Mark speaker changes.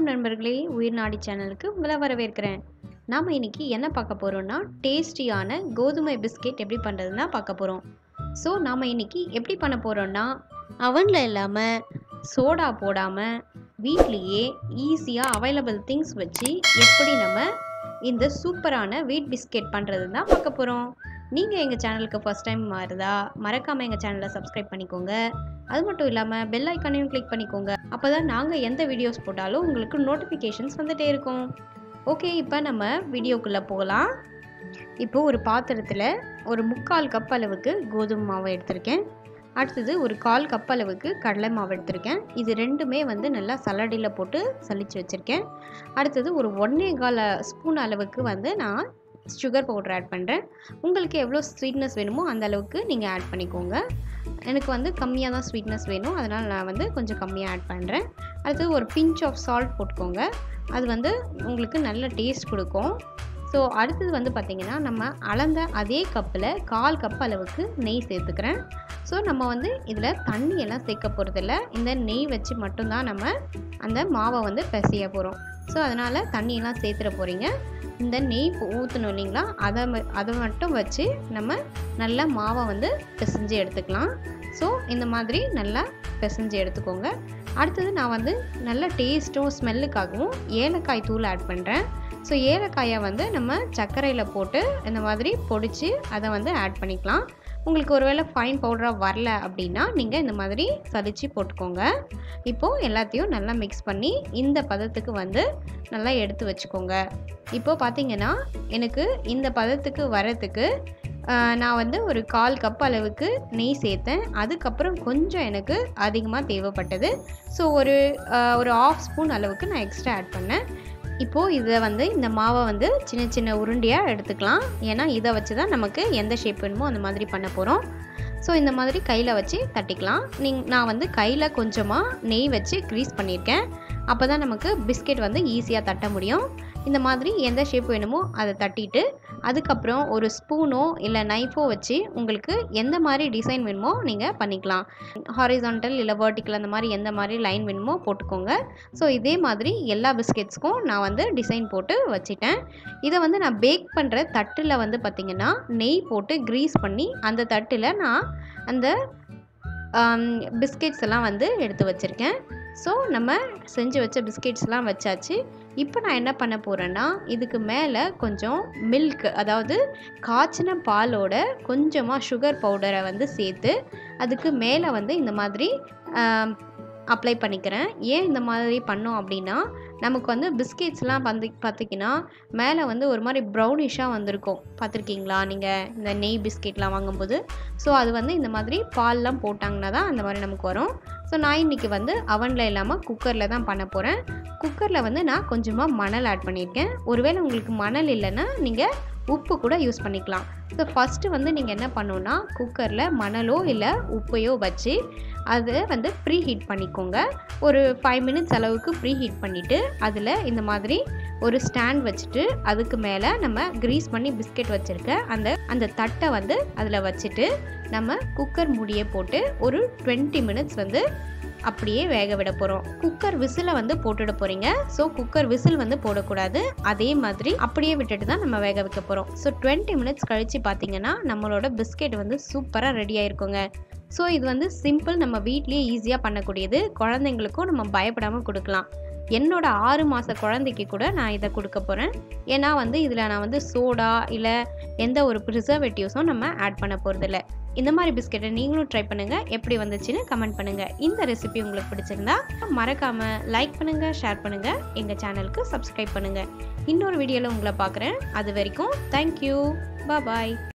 Speaker 1: வணக்கம் நண்பர்களே, உயிர் நாடி சேனலுக்கு உங்களை வரவேற்கிறேன். நாம் இன்னைக்கு என்ன பார்க்க போகிறோம்னா டேஸ்டியான கோதுமை பிஸ்கெட் எப்படி பண்ணுறதுன்னா பார்க்க போகிறோம். ஸோ நாம் இன்னைக்கு எப்படி பண்ண போகிறோம்னா அவனில் இல்லாமல் சோடா போடாமல் வீட்லேயே ஈஸியாக அவைலபிள் திங்ஸ் வச்சு எப்படி நம்ம இந்த சூப்பரான வீட் பிஸ்கெட் பண்ணுறது தான் பார்க்க போகிறோம். நீங்கள் எங்கள் சேனலுக்கு ஃபஸ்ட் டைம் மாறுதா மறக்காமல் எங்கள் சேனலை சப்ஸ்கிரைப் பண்ணிக்கோங்க. அது மட்டும் இல்லாமல் பெல் ஐக்கானையும் கிளிக் பண்ணிக்கோங்க. அப்போ தான் நாங்கள் எந்த வீடியோஸ் போட்டாலும் உங்களுக்கு நோட்டிஃபிகேஷன்ஸ் வந்துகிட்டே இருக்கும். ஓகே, இப்போ நம்ம வீடியோக்குள்ளே போகலாம். இப்போது ஒரு பாத்திரத்தில் ஒரு 3/4 கப் அளவுக்கு கோதுமை மாவு எடுத்திருக்கேன். அடுத்தது ஒரு 1/4 கப் அளவுக்கு கடலை மாவு எடுத்திருக்கேன். இது ரெண்டுமே நல்லா சல்லடையில் போட்டு சலிச்சு வச்சுருக்கேன். அடுத்தது ஒரு 1.25 ஸ்பூன் அளவுக்கு நான் சுகர் பவுடர் ஆட் பண்ணுறேன். உங்களுக்கு எவ்வளோ ஸ்வீட்னஸ் வேணுமோ அந்த அளவுக்கு நீங்கள் ஆட் பண்ணிக்கோங்க. எனக்கு கம்மியாக தான் ஸ்வீட்னஸ் வேணும், அதனால் நான் கொஞ்சம் கம்மியாக ஆட் பண்ணுறேன். அடுத்தது ஒரு பிஞ்ச் ஆஃப் சால்ட் போட்டுக்கோங்க. அது உங்களுக்கு நல்ல டேஸ்ட் கொடுக்கும். ஸோ அடுத்தது பார்த்திங்கன்னா நம்ம அளந்த அதே கப்பில் 1/4 கப் அளவுக்கு நெய் சேர்த்துக்கிறேன். ஸோ நம்ம இதில் தண்ணியெல்லாம் சேர்க்க போகிறதில்ல, இந்த நெய் வச்சு மட்டும்தான் நம்ம அந்த மாவை பிசைய போகிறோம். ஸோ அதனால் தண்ணியெல்லாம் சேர்த்துட போகிறீங்க. இந்த நெய் ஊற்றணும் இல்லைங்களா, அதை மட்டும் வச்சு நம்ம நல்லா மாவை பிசைஞ்சு எடுத்துக்கலாம். ஸோ இந்த மாதிரி நல்லா பிசைஞ்சு எடுத்துக்கோங்க. அடுத்தது நான் நல்ல டேஸ்ட்டும் ஸ்மெல்லுக்காகவும் ஏலக்காய் தூள் ஆட் பண்ணுறேன். ஸோ ஏலக்காயை நம்ம சர்க்கரையில் போட்டு இந்த மாதிரி பொடிச்சு அதை ஆட் பண்ணிக்கலாம். உங்களுக்கு ஒருவேளை ஃபைன் பவுடராக வரல அப்படின்னா நீங்கள் இந்த மாதிரி சலிச்சு போட்டுக்கோங்க. இப்போது எல்லாத்தையும் நல்லா மிக்ஸ் பண்ணி இந்த பதத்துக்கு நல்லா எடுத்து வச்சுக்கோங்க. இப்போது பார்த்தீங்கன்னா எனக்கு இந்த பதத்துக்கு வரத்துக்கு நான் ஒரு 1/4 கப் அளவுக்கு நெய் சேர்த்தேன். அதுக்கப்புறம் கொஞ்சம் எனக்கு அதிகமாக தேவைப்பட்டது. ஸோ ஒரு 1/2 ஸ்பூன் அளவுக்கு நான் எக்ஸ்ட்ரா ஆட் பண்ணேன். இப்போது இதை இந்த மாவை சின்ன சின்ன உருண்டையாக எடுத்துக்கலாம். ஏன்னா இதை வச்சு தான் நமக்கு எந்த ஷேப் வேணுமோ அந்த மாதிரி பண்ண போகிறோம். ஸோ இந்த மாதிரி கையில் வச்சு தட்டிக்கலாம். நான் கையில் கொஞ்சமாக நெய் வச்சு க்ரீஸ் பண்ணியிருக்கேன். அப்போ தான் நமக்கு பிஸ்கெட் ஈஸியாக தட்ட முடியும். இந்த மாதிரி எந்த ஷேப் வேணுமோ அதை தட்டிட்டு அதுக்கப்புறம் ஒரு ஸ்பூனோ இல்லை நைஃபோ வச்சு உங்களுக்கு எந்த மாதிரி டிசைன் வேணுமோ நீங்கள் பண்ணிக்கலாம். ஹாரிசான்டல் இல்லை வெர்டிக்கல் அந்த மாதிரி எந்த மாதிரி லைன் வேணுமோ போட்டுக்கோங்க. ஸோ இதே மாதிரி எல்லா பிஸ்கெட்ஸ்க்கும் நான் டிசைன் போட்டு வச்சிட்டேன். இதை நான் பேக் பண்ணுற தட்டில் பார்த்திங்கன்னா நெய் போட்டு க்ரீஸ் பண்ணி அந்த தட்டில் நான் அந்த பிஸ்கெட்ஸ் எல்லாம் எடுத்து வச்சுருக்கேன். ஸோ நம்ம செஞ்சு வச்ச பிஸ்கெட்ஸ்லாம் வச்சாச்சு. இப்போ நான் என்ன பண்ண போகிறேன்னா இதுக்கு மேலே கொஞ்சம் மில்க், அதாவது காய்ச்சின பாலோட கொஞ்சமாக சுகர் பவுடரை சேர்த்து அதுக்கு மேலே இந்த மாதிரி அப்ளை பண்ணிக்கிறேன். ஏன் இந்த மாதிரி பண்ணோம் அப்படின்னா நமக்கு பிஸ்கெட்ஸ்லாம் பார்த்திங்கன்னா மேலே ஒரு மாதிரி ப்ரௌனிஷாக வந்திருக்கும். பார்த்துருக்கீங்களா நீங்கள் இந்த நெய் பிஸ்கெட்லாம் வாங்கும்போது? ஸோ அது இந்த மாதிரி பால்லாம் போட்டாங்கன்னா தான் அந்த மாதிரி நமக்கு வரும். ஸோ நான் இன்றைக்கி அவனில் இல்லாமல் குக்கரில் தான் பண்ண போகிறேன். குக்கரில் நான் கொஞ்சமாக மணல் ஆட் பண்ணியிருக்கேன். ஒருவேளை உங்களுக்கு மணல் இல்லைன்னா நீங்கள் உப்பு கூட யூஸ் பண்ணிக்கலாம். ஸோ ஃபஸ்ட்டு நீங்கள் என்ன பண்ணணுன்னா குக்கரில் மணலோ இல்லை உப்பையோ வச்சு அதை ப்ரீ ஹீட் பண்ணிக்கோங்க. ஒரு 5 மினிட்ஸ் அளவுக்கு ப்ரீ ஹீட் பண்ணிவிட்டு அதில் இந்த மாதிரி ஒரு ஸ்டாண்ட் வச்சுட்டு அதுக்கு மேலே நம்ம க்ரீஸ் பண்ணி பிஸ்கெட் வச்சுருக்க அந்த தட்டை அதில் வச்சுட்டு நம்ம குக்கர் மூடியை போட்டு ஒரு 20 மினிட்ஸ் அப்படியே வேக விட போகிறோம். குக்கர் விசிலை போட்டுட போகிறீங்க. ஸோ குக்கர் விசில் போடக்கூடாது, அதே மாதிரி அப்படியே விட்டுட்டு தான் நம்ம வேக வைக்க போகிறோம். ஸோ 20 மினிட்ஸ் கழித்து பார்த்தீங்கன்னா நம்மளோட பிஸ்கெட் சூப்பராக ரெடி ஆகிருக்குங்க. ஸோ இது சிம்பிள், நம்ம வீட்லேயே ஈஸியாக பண்ணக்கூடியது. குழந்தைங்களுக்கும் நம்ம பயப்படாமல் கொடுக்கலாம். என்னோட 6 மாத குழந்தைக்கு கூட நான் இதை கொடுக்க போகிறேன். ஏன்னா இதில் நான் சோடா இல்லை எந்த ஒரு ப்ரிசர்வேட்டிவ்ஸும் நம்ம ஆட் பண்ண போகிறதில்ல. இந்த மாதிரி பிஸ்கெட்டை நீங்களும் ட்ரை பண்ணுங்கள். எப்படி வந்துச்சுன்னு கமெண்ட் பண்ணுங்கள். இந்த ரெசிபி உங்களுக்கு பிடிச்சிருந்தா மறக்காமல் லைக் பண்ணுங்கள், ஷேர் பண்ணுங்கள், எங்கள் சேனலுக்கு சப்ஸ்கிரைப் பண்ணுங்கள். இன்னொரு வீடியோவில் உங்களை பார்க்குறேன். அது வரைக்கும் தேங்க்யூ, பாய்.